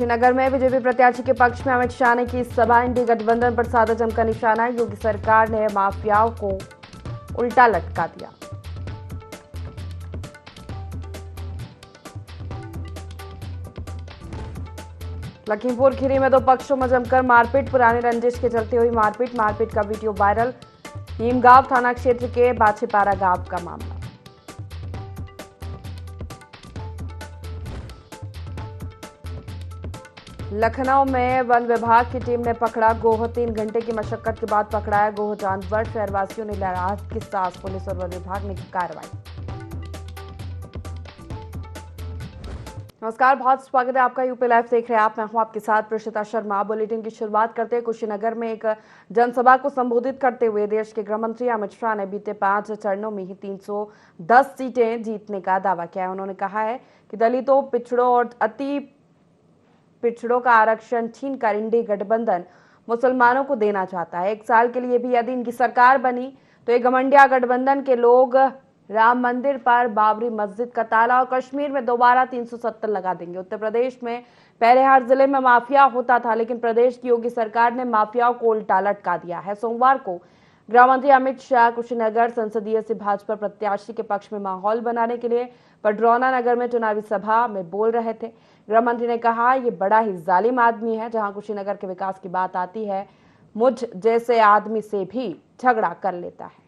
कुशीनगर में बीजेपी प्रत्याशी के पक्ष में अमित शाह ने की सभा। इंडी गठबंधन पर साधा जमकर निशाना। योगी सरकार ने माफियाओं को उल्टा लटका दिया। लखीमपुर खीरी में दो पक्षों में जमकर मारपीट। पुरानी रंजिश के चलते हुई मारपीट का वीडियो वायरल। नीमगांव थाना क्षेत्र के बाछेपारा गांव का मामला। लखनऊ में वन विभाग की टीम ने पकड़ा गोह। 3 घंटे की मशक्कत के बाद पकड़ाया गोह जानवर। शहरवासियों ने लिया राहत की सांस। पुलिस और वन विभाग ने की कार्रवाई। नमस्कार, बहुत स्वागत है आपका। यूपी लाइव देख रहे हैं आप। मैं हूं आपके साथ प्रशिता शर्मा। बुलेटिन की शुरुआत करते हैं कुशीनगर में एक जनसभा को संबोधित करते हुए देश के गृह मंत्री अमित शाह ने बीते 5 चरणों में ही 310 सीटें जीतने का दावा किया है। उन्होंने कहा है कि दलितों, पिछड़ों और अति पिछड़ों का आरक्षण छीनकर इंडी गठबंधन मुसलमानों को देना चाहता है। 1 साल के लिए भी यदि इनकी सरकार बनी तो ये घमंडिया गठबंधन के लोग राम मंदिर पर बाबरी मस्जिद का ताला और कश्मीर में दोबारा 370 लगा देंगे। उत्तर प्रदेश में पहले हर जिले में माफिया होता था, लेकिन प्रदेश की योगी सरकार ने माफियाओं को उल्टा लटका दिया है। सोमवार को गृह मंत्री अमित शाह कुशीनगर संसदीय से भाजपा प्रत्याशी के पक्ष में माहौल बनाने के लिए पडरौना नगर में चुनावी सभा में बोल रहे थे। गृह मंत्री ने कहा, ये बड़ा ही जालिम आदमी है। जहां कुशीनगर के विकास की बात आती है, मुझ जैसे आदमी से भी झगड़ा कर लेता है।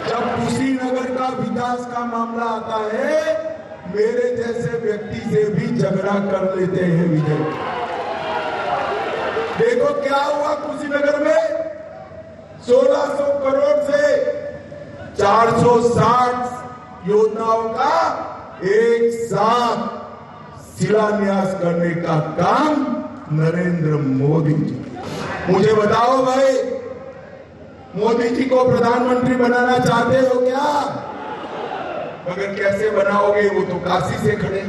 जब कुशीनगर का विकास का मामला आता है, मेरे जैसे व्यक्ति से भी झगड़ा कर लेते हैं विजय। देखो क्या हुआ कुशीनगर में। 1600 करोड़ से 460 योजनाओं का एक साथ शिलान्यास करने का काम नरेंद्र मोदी जी। मुझे बताओ भाई, मोदी जी को प्रधानमंत्री बनाना चाहते हो क्या? मगर कैसे बनाओगे? वो तो काशी से खड़े।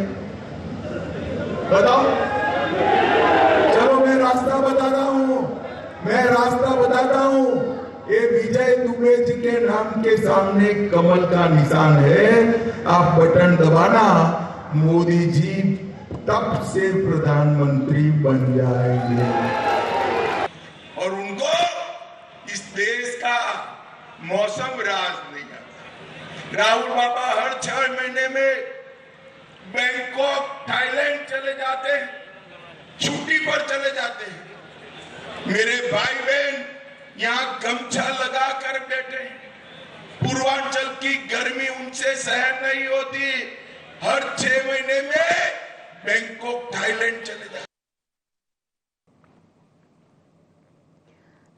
बताओ। चलो मैं रास्ता बताता हूं। ये विजय दुबे जी के नाम के सामने कमल का निशान है। आप बटन दबाना, मोदी जी तब से प्रधानमंत्री बन जाएंगे और उनको इस देश का मौसम राज नहीं आता। राहुल बाबा हर 6 महीने में बैंकॉक, थाईलैंड चले जाते हैं, छुट्टी पर चले जाते हैं। मेरे भाई बहन यहाँ गमछा लगा कर बैठे। पूर्वांचल की गर्मी उनसे सहन नहीं होती। हर 6 महीने में बैंकॉक, थाईलैंड चले जाते।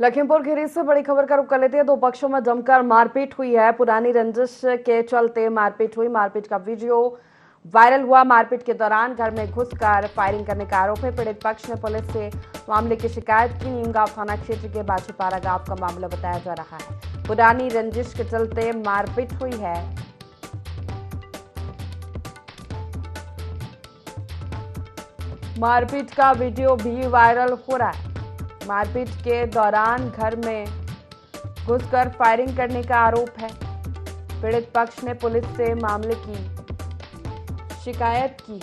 लखीमपुर खीरी से बड़ी खबर का रुख कर लेते हैं। दो पक्षों में जमकर मारपीट हुई है। पुरानी रंजिश के चलते मारपीट हुई। मारपीट का वीडियो वायरल हुआ। मारपीट के दौरान घर में घुसकर फायरिंग करने का आरोप है। पीड़ित पक्ष ने पुलिस से मामले की शिकायत की। नीमगांव थाना क्षेत्र के बाछेपारा गांव का मामला बताया जा रहा है। पुरानी रंजिश के चलते मारपीट हुई है। मारपीट का वीडियो भी वायरल हो रहा है। मारपीट के दौरान घर में घुसकर फायरिंग करने का आरोप है। पीड़ित पक्ष ने पुलिस से मामले की शिकायत की।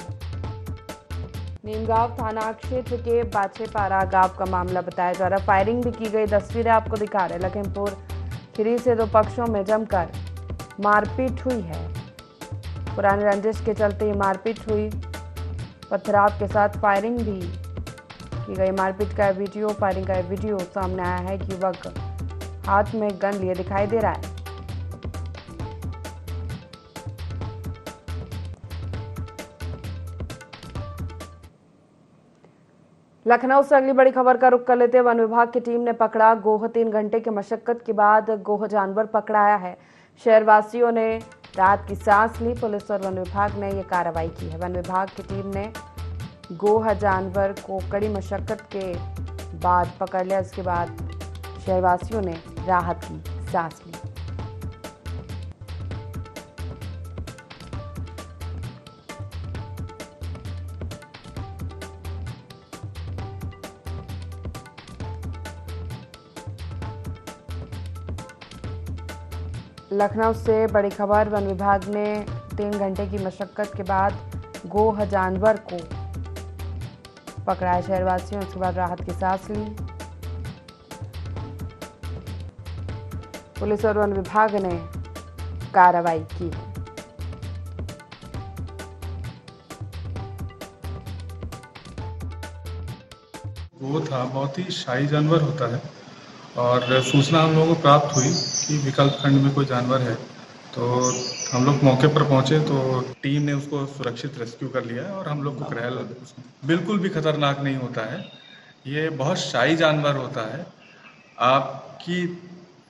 नीमगांव थाना क्षेत्र के बाछेपारा गांव का मामला बताया जा रहा है। फायरिंग भी की गई। तस्वीरें आपको दिखा रहे हैं। लखीमपुर खीरी से दो पक्षों में जमकर मारपीट हुई है। पुरानी रंजिश के चलते ये मारपीट हुई। पथराव के साथ फायरिंग भी की गई। मारपीट का फायरिंग का वीडियो सामने आया है। युवक हाथ में गन लिए दिखाई दे रहा है। लखनऊ से अगली बड़ी खबर का रुख कर लेते हैं। वन विभाग की टीम ने पकड़ा गोह। 3 घंटे की मशक्कत के बाद गोह जानवर पकड़ाया है। शहरवासियों ने राहत की सांस ली। पुलिस और वन विभाग ने यह कार्रवाई की है। वन विभाग की टीम ने गोह जानवर को कड़ी मशक्कत के बाद पकड़ लिया। इसके बाद शहरवासियों ने राहत की सांस ली। लखनऊ से बड़ी खबर। वन विभाग ने 3 घंटे की मशक्कत के बाद गोह जानवर को पकड़ा है। शहरवासियों उसके बाद राहत की सांस ली। पुलिस और वन विभाग ने कार्रवाई की है। वो था बहुत ही शाही जानवर होता है और सूचना हम लोगों को प्राप्त हुई कि विकल्पखंड में कोई जानवर है, तो हम लोग मौके पर पहुंचे तो टीम ने उसको सुरक्षित रेस्क्यू कर लिया है और हम लोग को घायल बिल्कुल भी खतरनाक नहीं होता है। ये बहुत शाही जानवर होता है, आपकी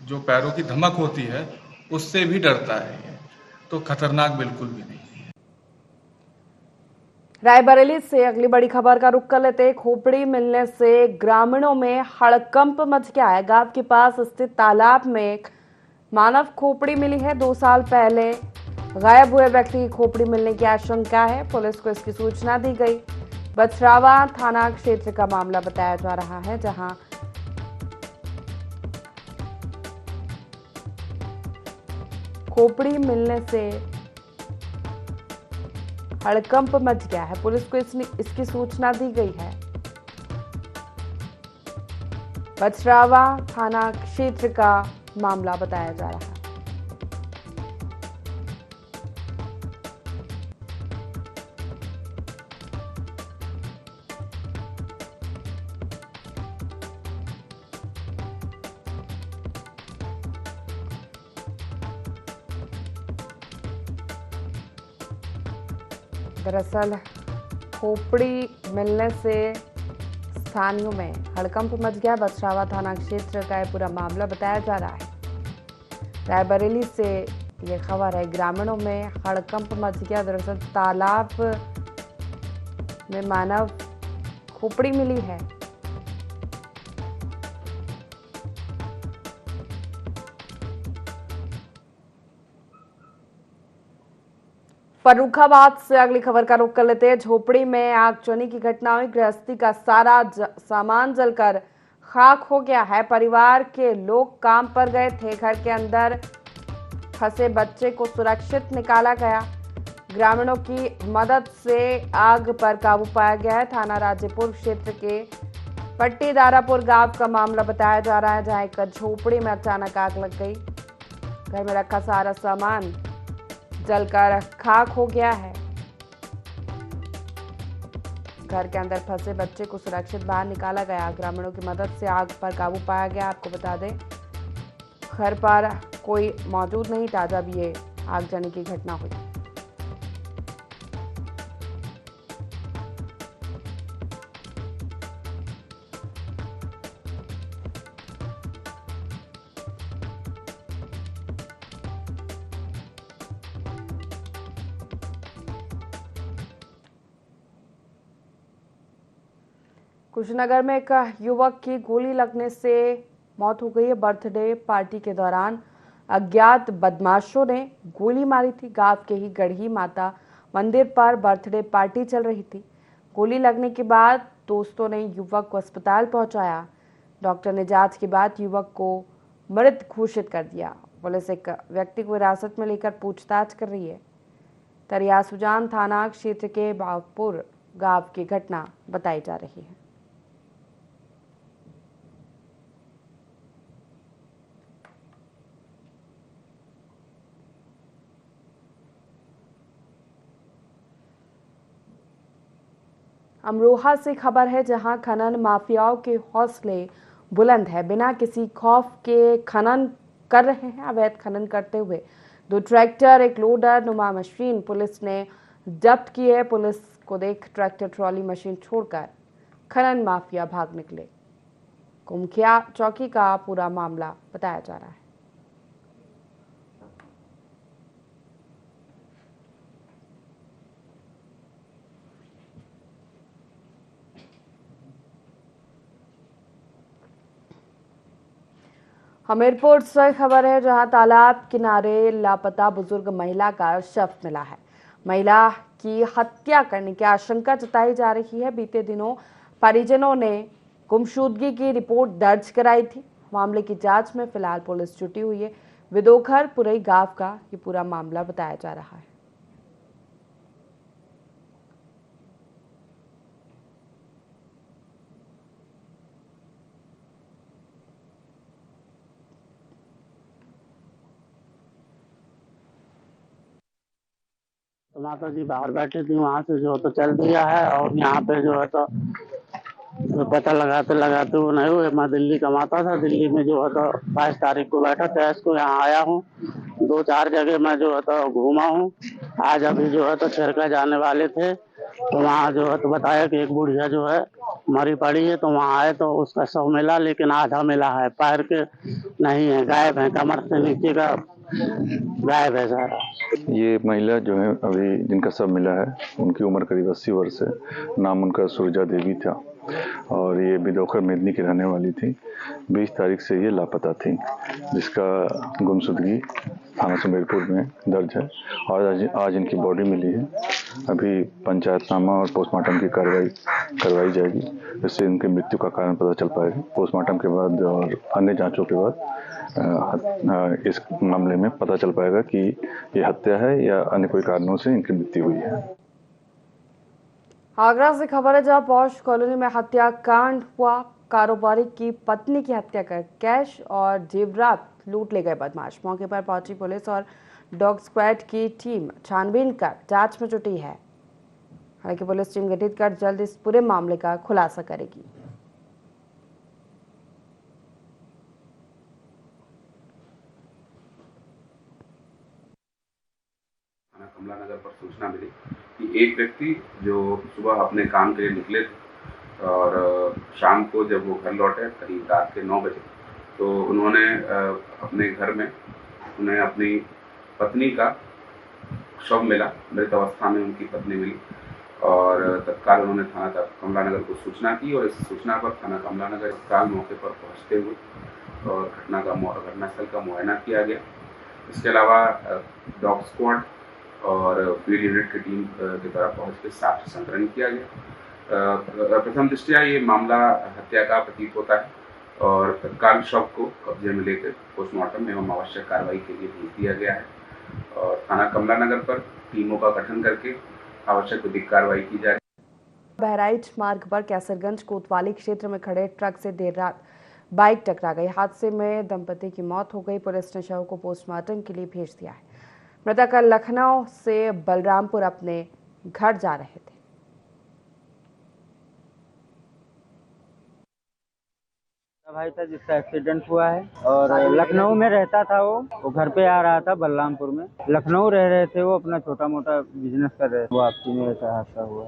जो पैरों की धमक होती है उससे भी डरता है, ये तो खतरनाक बिल्कुल भी नहीं। रायबरेली से अगली बड़ी खबर का रुख कर लेते। खोपड़ी मिलने से ग्रामीणों में हड़कंप मच गया है। गांव के पास स्थित तालाब में एक मानव खोपड़ी मिली है। 2 साल पहले गायब हुए व्यक्ति की खोपड़ी मिलने की आशंका है। पुलिस को इसकी सूचना दी गई। बछरावा थाना क्षेत्र का मामला बताया जा रहा है, जहां खोपड़ी मिलने से हड़कंप मच गया है। पुलिस को इसकी सूचना दी गई है। बछरावा थाना क्षेत्र का मामला बताया जा रहा है। दरअसल खोपड़ी मिलने से स्थानियों में हड़कंप मच गया। बछरावा थाना क्षेत्र का यह पूरा मामला बताया जा रहा है। रायबरेली से ये खबर है। ग्रामीणों में हड़कंप मच गया। दरअसल तालाब में मानव खोपड़ी मिली है। फर्रुखाबाद से अगली खबर का रुख कर लेते हैं। झोपड़ी में आगजनी की घटना हुई। गृहस्थी का सारा सामान जलकर खाक हो गया है। परिवार के लोग काम पर गए थे। घर के अंदर फंसे बच्चे को सुरक्षित निकाला गया। ग्रामीणों की मदद से आग पर काबू पाया गया है। थाना राजेपुर क्षेत्र के पट्टी दारापुर गांव का मामला बताया जा रहा है, जहां एक झोपड़ी में अचानक आग लग गई। घर में रखा सारा सामान जलकर खाक हो गया है। घर के अंदर फंसे बच्चे को सुरक्षित बाहर निकाला गया। ग्रामीणों की मदद से आग पर काबू पाया गया। आपको बता दें, घर पर कोई मौजूद नहीं था जब ये आगजनी की घटना हुई। कुशीनगर में एक युवक की गोली लगने से मौत हो गई है। बर्थडे पार्टी के दौरान अज्ञात बदमाशों ने गोली मारी थी। गांव के ही गढ़ी माता मंदिर पर बर्थडे पार्टी चल रही थी। गोली लगने के बाद दोस्तों ने युवक को अस्पताल पहुंचाया। डॉक्टर ने जांच के बाद युवक को मृत घोषित कर दिया। पुलिस एक व्यक्ति को हिरासत में लेकर पूछताछ कर रही है। तरियासुजान थाना क्षेत्र के बावपुर गांव की घटना बताई जा रही है। अमरोहा से खबर है, जहां खनन माफियाओं के हौसले बुलंद है। बिना किसी खौफ के खनन कर रहे हैं। अवैध खनन करते हुए 2 ट्रैक्टर, एक लोडर नुमा मशीन पुलिस ने जब्त की है। पुलिस को देख ट्रैक्टर ट्रॉली मशीन छोड़कर खनन माफिया भाग निकले। कुमखिया चौकी का पूरा मामला बताया जा रहा है। हमीरपुर से खबर है, जहां तालाब किनारे लापता बुजुर्ग महिला का शव मिला है। महिला की हत्या करने की आशंका जताई जा रही है। बीते दिनों परिजनों ने गुमशुदगी की रिपोर्ट दर्ज कराई थी। मामले की जांच में फिलहाल पुलिस जुटी हुई है। विदोखर पुरई गांव का ये पूरा मामला बताया जा रहा है। तो माता जी बाहर बैठी थी, वहां से जो तो चल दिया है और यहाँ पे जो है तो पता लगाते लगाते वो नहीं हुए। मैं दिल्ली कमाता था, दिल्ली में जो है तो 22 तारीख को बैठा था, इसको यहाँ आया हूँ। 2-4 जगह मैं जो है तो घूमा हूँ। आज अभी जो है तो चरका जाने वाले थे, तो वहाँ जो है तो बताया कि एक बुढ़िया जो है मरी पड़ी है, तो वहाँ आए तो उसका शव मिला, लेकिन आधा मिला है, पैर के नहीं है, गायब है, कमर से नीचे का गायब है सारा। ये महिला जो है अभी जिनका शव मिला है उनकी उम्र करीब 80 वर्ष है। नाम उनका सुरजा देवी था और ये बिदोखर मेदनी की रहने वाली थी। 20 तारीख से ये लापता थी, जिसका गुमशुदगी थाना सुमेरपुर में दर्ज है और आज इनकी बॉडी मिली है। अभी पंचायतनामा और पोस्टमार्टम की कार्रवाई करवाई जाएगी, इससे इनकी मृत्यु का कारण पता चल पाएगा। पोस्टमार्टम के बाद और अन्य जांचों के बाद इस मामले में पता चल पाएगा कि ये हत्या है या अन्य कोई कारणों से इनकी मृत्यु हुई है। आगरा से खबर है, जहां पौष कॉलोनी में हत्याकांड हुआ। कारोबारी की पत्नी की हत्या कर कैश और जेवरात लूट ले गए बदमाश। मौके पर पहुंची पुलिस और डॉग स्क्वाड की टीम छानबीन कर जांच में जुटी है। हालांकि पुलिस टीम गठित कर जल्द इस पूरे मामले का खुलासा करेगी। कमला नगर पर सूचना मिली कि एक व्यक्ति जो सुबह अपने काम के लिए निकले थे और शाम को जब वो घर लौटे करीब रात के 9 बजे, तो उन्होंने अपने घर में उन्हें अपनी पत्नी का शव मिला, मृत अवस्था में उनकी पत्नी मिली और तत्काल उन्होंने थाना कमला नगर को सूचना की और इस सूचना पर थाना कमला नगर तत्काल मौके पर पहुंचते हुए और घटनास्थल का मुआयना किया गया। इसके अलावा डॉग स्क्वाड और फील्ड यूनिट की टीम के द्वारा पहुंच के साक्ष्य संकलन किया गया। प्रथम दृष्टया ये मामला हत्या का प्रतीत होता है और तत्काल शव को कब्जे में लेकर पोस्टमार्टम एवं आवश्यक कार्रवाई के लिए भेज दिया गया है और थाना कमला नगर पर टीमों का गठन करके आवश्यक विधिक कार्रवाई की जा रही है। बहराइच मार्ग पर कैसरगंज कोतवाली क्षेत्र में खड़े ट्रक से देर रात बाइक टकरा गई। हादसे में दंपति की मौत हो गई। पुलिस ने शव को पोस्टमार्टम के लिए भेज दिया है। मृतक लखनऊ से बलरामपुर अपने घर जा रहे थे। भाई था जिसका एक्सीडेंट हुआ है और लखनऊ में रहता था, वो घर पे आ रहा था बलरामपुर में। लखनऊ रह रहे थे, वो अपना छोटा मोटा बिजनेस कर रहे थे। वो आपसी में ऐसा हादसा हुआ।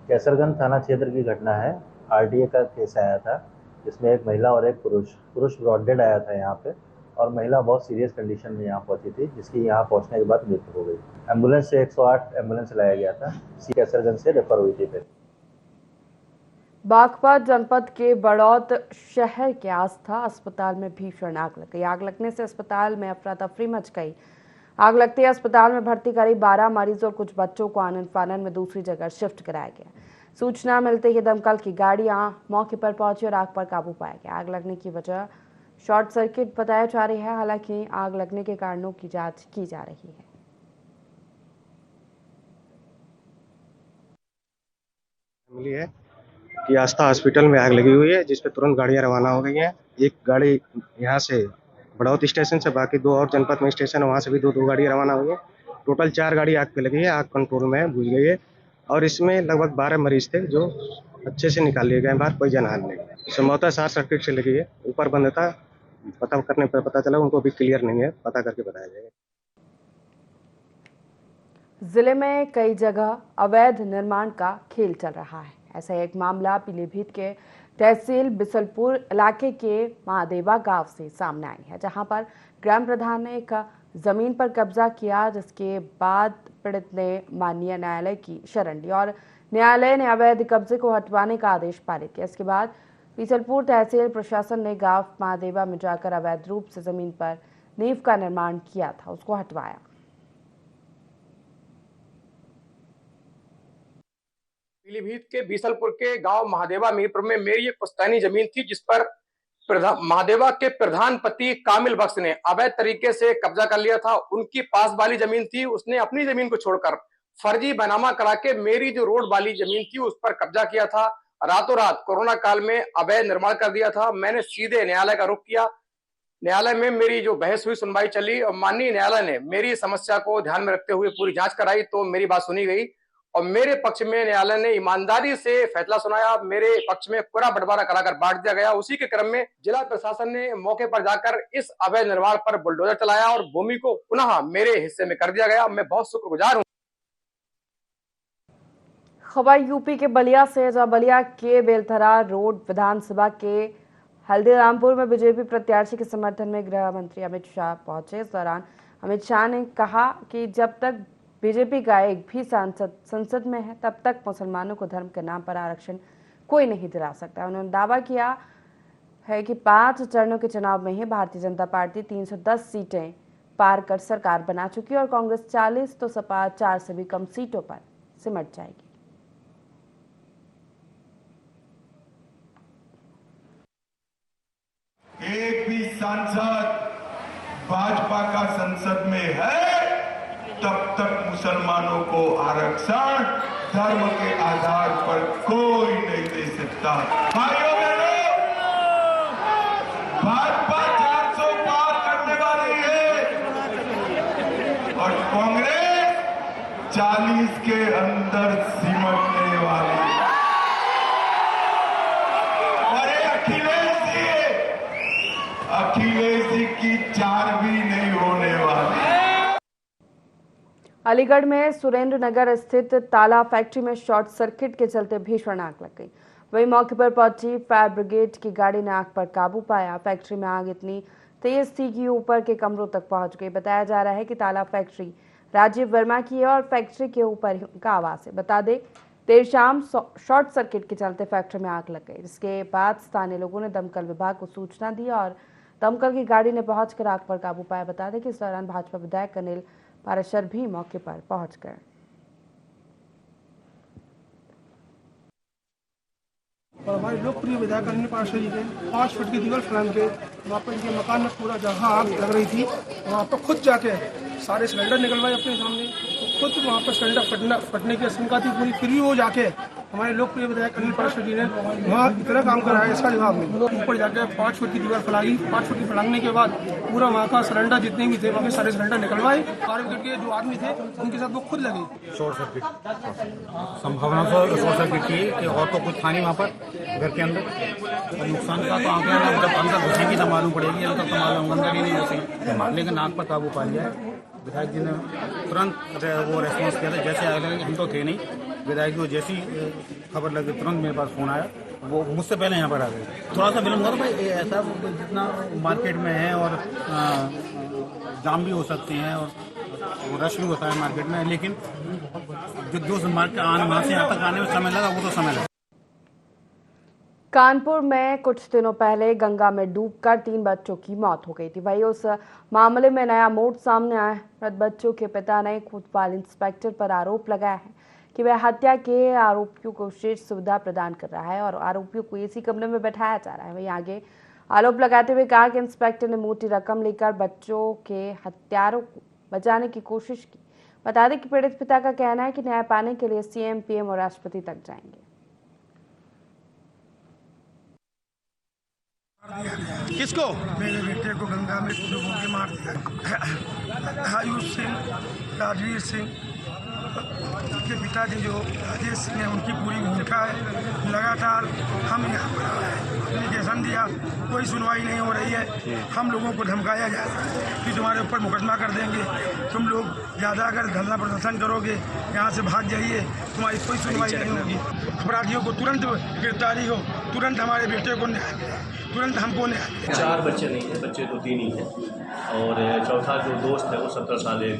कैसरगंज थाना क्षेत्र की घटना है। आरडीए का केस आया था, जिसमें एक महिला और एक पुरुष ब्रॉड डेड आया था यहाँ पे और महिला बहुत सीरियस कंडीशन में यहाँ पहुंची थी, जिसकी यहाँ पहुंचने के बाद मृत्यु हो गई। एम्बुलेंस से 108 एम्बुलेंस लाया गया था, कैसरगंज से रेफर हुई थी। फिर बागपत जनपद के बड़ौत शहर के आस्था अस्पताल में भीषण आग लग गई। आग लगने से अस्पताल में अफरा तफरी मच गई। आग लगते ही अस्पताल में भर्ती करीब 12 मरीज और कुछ बच्चों को आनन फानन में दूसरी जगह शिफ्ट कराया गया। सूचना मिलते ही दमकल की गाड़ियां मौके पर पहुंची और आग पर काबू पाया गया। आग लगने की वजह शॉर्ट सर्किट बताया जा रही है। हालांकि आग लगने के कारणों की जांच की जा रही है। मिली है कि आस्था हॉस्पिटल में आग लगी हुई है, जिस पे तुरंत गाड़ियां रवाना हो गई हैं। एक गाड़ी यहाँ से बड़ौत स्टेशन से, बाकी 2 और जनपद में स्टेशन है, वहाँ से भी 2 गाड़ियां रवाना हुई है। टोटल 4 गाड़ी आग पे लगी है। आग कंट्रोल में बुझ गई है और इसमें लगभग 12 मरीज थे जो अच्छे से निकाल लिए गए बाहर, कोई जनहानि नहीं। संभवतः शॉर्ट सर्किट से लगी है। ऊपर बंद था, पता करने पर पता चला, उनको भी क्लियर नहीं है, पता करके बताया जाएगा। जिले में कई जगह अवैध निर्माण का खेल चल रहा है। ऐसा एक मामला पीलीभीत के तहसील बिसलपुर इलाके के महादेवा गांव से सामने आई है, जहां पर ग्राम प्रधान ने एक जमीन पर कब्जा किया, जिसके बाद पीड़ित ने माननीय न्यायालय की शरण ली और न्यायालय ने अवैध कब्जे को हटवाने का आदेश पारित किया। इसके बाद बिसलपुर तहसील प्रशासन ने गांव महादेवा में जाकर अवैध रूप से जमीन पर नींव का निर्माण किया था, उसको हटवाया। पीलीभीत के बीसलपुर के गांव महादेवा मीरपुर में मेरी एक पुश्तैनी जमीन थी, जिस पर महादेवा के प्रधान पति कामिल बख्श ने अवैध तरीके से कब्जा कर लिया था। उनकी पास वाली जमीन थी, उसने अपनी जमीन को छोड़कर फर्जी बनामा करा के मेरी जो रोड वाली जमीन थी उस पर कब्जा किया था। रातों रात कोरोना काल में अवैध निर्माण कर दिया था। मैंने सीधे न्यायालय का रुख किया। न्यायालय में मेरी जो बहस हुई, सुनवाई चली और माननीय न्यायालय ने मेरी समस्या को ध्यान में रखते हुए पूरी जांच कराई तो मेरी बात सुनी गई और मेरे पक्ष में न्यायालय ने ईमानदारी से फैसला सुनाया। मेरे पक्ष में पूरा बंटवारा कराकर बांट दिया गया। उसी के क्रम में जिला प्रशासन ने मौके पर जाकर इस अवैध निर्माण पर बुलडोजर चलाया और भूमि को पुनः मेरे हिस्से में कर दिया गया। मैं बहुत शुक्रगुजार हूँ। खबर यूपी के बलिया से, जहां बलिया के बेलथरा रोड विधानसभा के हल्दीरामपुर में बीजेपी प्रत्याशी के समर्थन में गृह मंत्री अमित शाह पहुंचे। इस दौरान अमित शाह ने कहा कि जब तक बीजेपी का एक भी सांसद संसद में है तब तक मुसलमानों को धर्म के नाम पर आरक्षण कोई नहीं दिला सकता। उन्होंने दावा किया है कि 5 चरणों के चुनाव में ही भारतीय जनता पार्टी 310 सीटें पार कर सरकार बना चुकी है और कांग्रेस 40 तो सपा 4 से भी कम सीटों पर सिमट जाएगी। एक भी सांसद भाजपा का संसद में है तब तक मुसलमानों को आरक्षण धर्म के आधार पर कोई नहीं दे सकता। भाइयों बहनों, भाजपा 400 पार करने वाली है और कांग्रेस 40 के अंदर सिमटने वाली है। और ये अखिलेश जी की 4 भी नहीं होने वाली। अलीगढ़ में सुरेंद्र नगर स्थित ताला फैक्ट्री में शॉर्ट सर्किट के चलते भीषण आग लग गई। वहीं मौके पर पहुंची फायर ब्रिगेड की गाड़ी ने आग पर काबू पाया। फैक्ट्री में आग इतनी तेज थी कि ऊपर के कमरों तक पहुंच गई। बताया जा रहा है कि ताला फैक्ट्री राजीव वर्मा की है और फैक्ट्री के ऊपर ही उनका आवास है। बता दें, देर शाम शॉर्ट सर्किट के चलते फैक्ट्री में आग लग गई, जिसके बाद स्थानीय लोगों ने दमकल विभाग को सूचना दी और दमकल की गाड़ी ने पहुंचकर आग पर काबू पाया। बता दें कि इस दौरान भाजपा विधायक अनिल पाराशर भी मौके पर पहुंच गए। और हमारे लोकप्रिय विधायक अनिल पाराशर जी के 5 फुट की दीवार फैलाने के वहाँ पर इनके मकान में पूरा जहाँ आग लग रही थी वहाँ पर खुद जाके सारे सिलेंडर निकलवाए अपने सामने। खुद वहाँ पर सिलेंडर फटने की आशंका थी पूरी, फिर भी वो जाके हमारे लोकप्रिय विधायक अनिल पाराशर जी ने वहाँ इतना काम कराया इसका जवाब नहीं। ऊपर जाके 5 फुट की दीवार फैलाई। 5 फुट की फैलाने के बाद पूरा वहाँ का सिलेंडर जितने भी थे वहाँ के सारे सिलेंडर निकलवाए। फायर ब्रिगेड के जो आदमी थे उनके साथ वो खुद लगे। शॉर्ट सर्किट संभावना से शॉर्ट सर्किट की कि और तो कुछ था नहीं वहाँ पर घर के अंदर। नुकसान का तो आंकड़ा जब अंदर घुसेगी तो मालूम पड़ेगी, अंदर तो मालूम अंदर ही नहीं घुसी, लेकिन आग पर काबू पा लिया। विधायक जी ने तुरंत वो रेस्पॉन्स किया था। जैसे आग लगे, हम तो थे नहीं, विधायक जी को जैसी खबर लगी तुरंत मेरे पास फोन आया, वो मुझसे पहले यहाँ पर आ गए। थोड़ा सा विलम्ब हुआ था भाई, ऐसा जितना मार्केट में है और जाम भी हो सकते हैं और रश भी होता है मार्केट में, लेकिन जो मार्केट वहाँ से यहाँ तक आने में समय लगा वो तो समय लगा। कानपुर में कुछ दिनों पहले गंगा में डूबकर 3 बच्चों की मौत हो गई थी। वहीं उस मामले में नया मोड़ सामने आया है। मृत बच्चों के पिता ने कोतवाल इंस्पेक्टर पर आरोप लगाया है कि वह हत्या के आरोपियों को विशेष सुविधा प्रदान कर रहा है और आरोपियों को एसी कमरे में बैठाया जा रहा है। वहीं आगे आरोप लगाते हुए कहा कि इंस्पेक्टर ने मोटी रकम लेकर बच्चों के हत्यारों को बचाने की कोशिश की। बता दें कि पीड़ित पिता का कहना है कि न्याय पाने के लिए सीएम, पीएम और राष्ट्रपति तक जाएंगे। किसको? मेरे बेटे को गंगा में डुबो के मार दिया। आयुष सिंह, राजवीर सिंह के पिताजी जो राजेश सिंह है, उनकी पूरी भूमिका है। लगातार हम यहाँ पर एप्लीकेशन दिया, कोई सुनवाई नहीं हो रही है। हम लोगों को धमकाया जा रहा है कि तुम्हारे ऊपर मुकदमा कर देंगे, तुम लोग ज़्यादा अगर धरना प्रदर्शन करोगे यहाँ से भाग जाइए, तुम्हारी कोई सुनवाई नहीं होगी। अपराधियों को तुरंत गिरफ्तारी हो, तुरंत हमारे बेटे को तुरंत हमको न्याय। 4 बच्चे नहीं है, बच्चे तो 3 ही हैं और चौथा जो दोस्त है वो 17 साल 1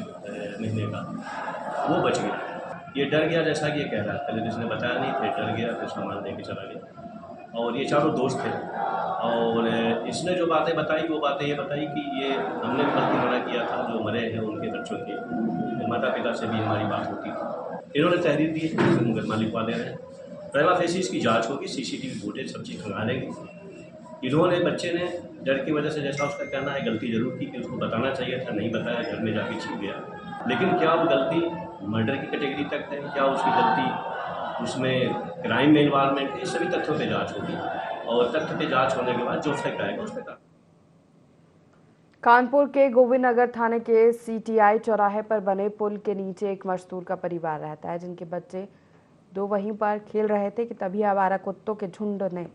महीने का, वो बच गया। ये डर गया जैसा कि ये कह रहा है, पहले जिसने बताया नहीं थे, डर गया, फिर सामान लेके चला गया। और ये चारों दोस्त थे और इसने जो बातें बताई वो बातें ये बताई कि ये हमने बल्कि मना किया था, जो मरे हैं उनके बच्चों के माता पिता से भी हमारी बात होती थी। इन्होंने तहरीर दी है, मुकदमा लिखवा दे रहे हैं। पहला फेस इसकी जाँच होगी, CCTV फुटेज सब चीज़ खंगालेंगे इन्होंने बच्चे ने डर की वजह से, जैसा उसका कहना है, गलती जरूर की कि उसको बताना चाहिए था, नहीं बताया, घर में जाके छिप गया। लेकिन क्या वो गलती मर्डर की कैटेगरी तक है, क्या उसकी गलती उसमें क्राइम में इन्वॉल्वमेंट है, इस सभी तथ्यों पर जाँच होगी और तथ्य पे जाँच होने के बाद जो फैक्ट आएगा उस पर कानपुर के गोविंद नगर थाने के सीटीआई चौराहे पर बने पुल के नीचे एक मजदूर का परिवार रहता है, जिनके बच्चे दो वहीं पर खेल रहे थे कि तभी आवारा कुत्तों के झुंड ने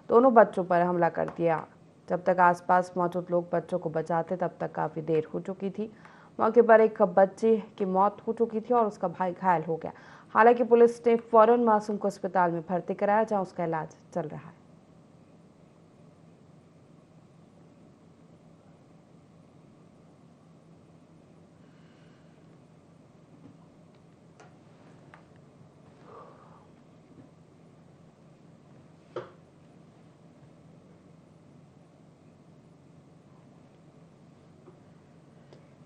दोनों बच्चों पर हमला कर दिया। जब तक आसपास मौजूद लोग बच्चों को बचाते तब तक काफी देर हो चुकी थी। मौके पर एक बच्चे की मौत हो चुकी थी और उसका भाई घायल हो गया। हालांकि पुलिस ने फौरन मासूम को अस्पताल में भर्ती कराया, जहां उसका इलाज चल रहा है।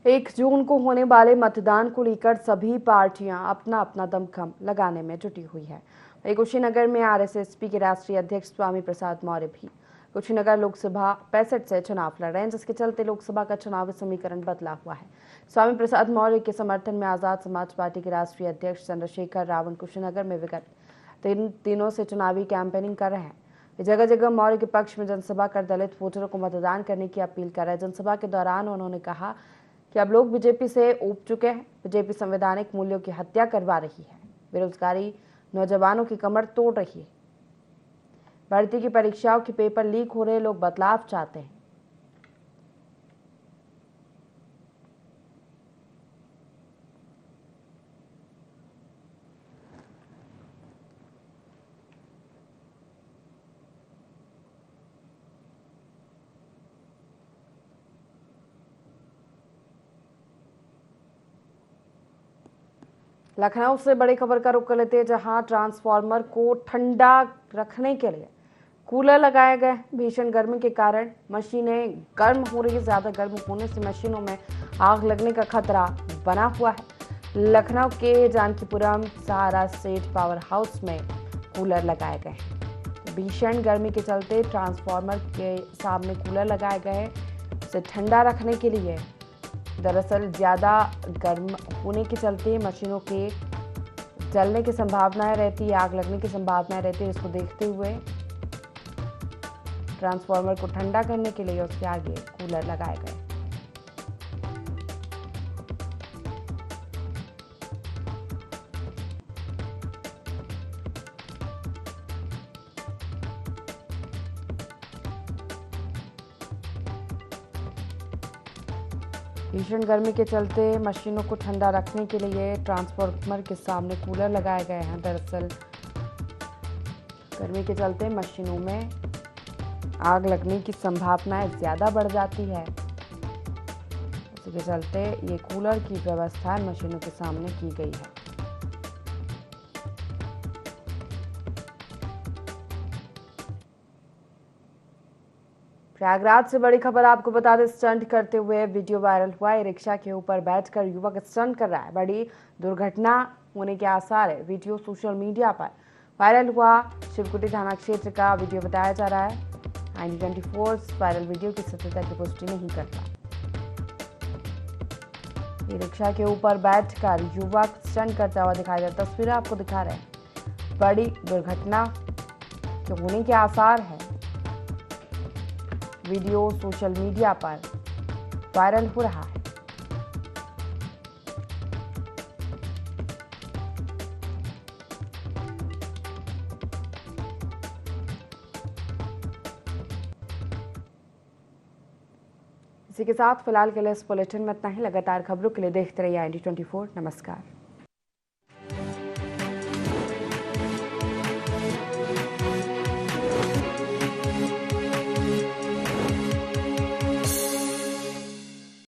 एक जून को होने वाले मतदान को लेकर सभी पार्टियां अपना अपना दमखम लगाने में जुटी हुई है। वहीं कुशीनगर में आरएसएसपी के राष्ट्रीय अध्यक्ष स्वामी प्रसाद मौर्य भी कुशीनगर लोकसभा 65 से चुनाव लड़ रहे हैं, जिसके चलते लोकसभा का चुनावी समीकरण बदला हुआ है। स्वामी प्रसाद मौर्य के समर्थन में आजाद समाज पार्टी के राष्ट्रीय अध्यक्ष चंद्रशेखर रावण कुशीनगर में विगत 3 दिनों से चुनावी कैंपेनिंग कर रहे हैं। जगह जगह मौर्य के पक्ष में जनसभा कर दलित वोटरों को मतदान करने की अपील कर रहे हैं। जनसभा के दौरान उन्होंने कहा कि अब लोग बीजेपी से ऊब चुके हैं। बीजेपी संवैधानिक मूल्यों की हत्या करवा रही है, बेरोजगारी नौजवानों की कमर तोड़ रही है, भर्ती की परीक्षाओं के पेपर लीक हो रहे, लोग बदलाव चाहते हैं। लखनऊ से बड़ी खबर का रुख कर लेते हैं, जहां ट्रांसफार्मर को ठंडा रखने के लिए कूलर लगाए गए। भीषण गर्मी के कारण मशीनें गर्म हो रही है। ज्यादा गर्म होने से मशीनों में आग लगने का खतरा बना हुआ है। लखनऊ के जानकीपुरम सहारा स्टेट पावर हाउस में कूलर लगाए गए हैं। भीषण गर्मी के चलते ट्रांसफार्मर के सामने कूलर लगाए गए हैं, उसे ठंडा रखने के लिए। दरअसल ज़्यादा गर्म होने के चलते मशीनों के जलने की संभावनाएं रहती है, आग लगने की संभावनाएं रहती है। इसको देखते हुए ट्रांसफार्मर को ठंडा करने के लिए उसके आगे कूलर लगाए गए। भीषण गर्मी के चलते मशीनों को ठंडा रखने के लिए ट्रांसफार्मर के सामने कूलर लगाए गए हैं। दरअसल गर्मी के चलते मशीनों में आग लगने की संभावनाएं ज़्यादा बढ़ जाती है। उसी के चलते ये कूलर की व्यवस्था मशीनों के सामने की गई है। प्रयागराज से बड़ी खबर आपको बता दें, स्टंट करते हुए वीडियो वायरल हुआ है। रिक्शा के ऊपर बैठकर युवक स्टंट कर रहा है। बड़ी दुर्घटना होने के आसार है। वीडियो सोशल मीडिया पर वायरल हुआ। शिवकुटी थाना क्षेत्र का वीडियो बताया जा रहा है। IND24 वायरल वीडियो की सत्यता की पुष्टि नहीं करता। ये रिक्शा के ऊपर बैठकर युवक स्टंट करता हुआ दिखाई दे रहा है। तस्वीरें आपको दिखा रहे हैं। बड़ी दुर्घटना के होने के आसार है। वीडियो सोशल मीडिया पर वायरल हो रहा है। इसी के साथ फिलहाल के लिए इस बुलेटिन में इतना ही। लगातार खबरों के लिए देखते रहिए IND24। नमस्कार।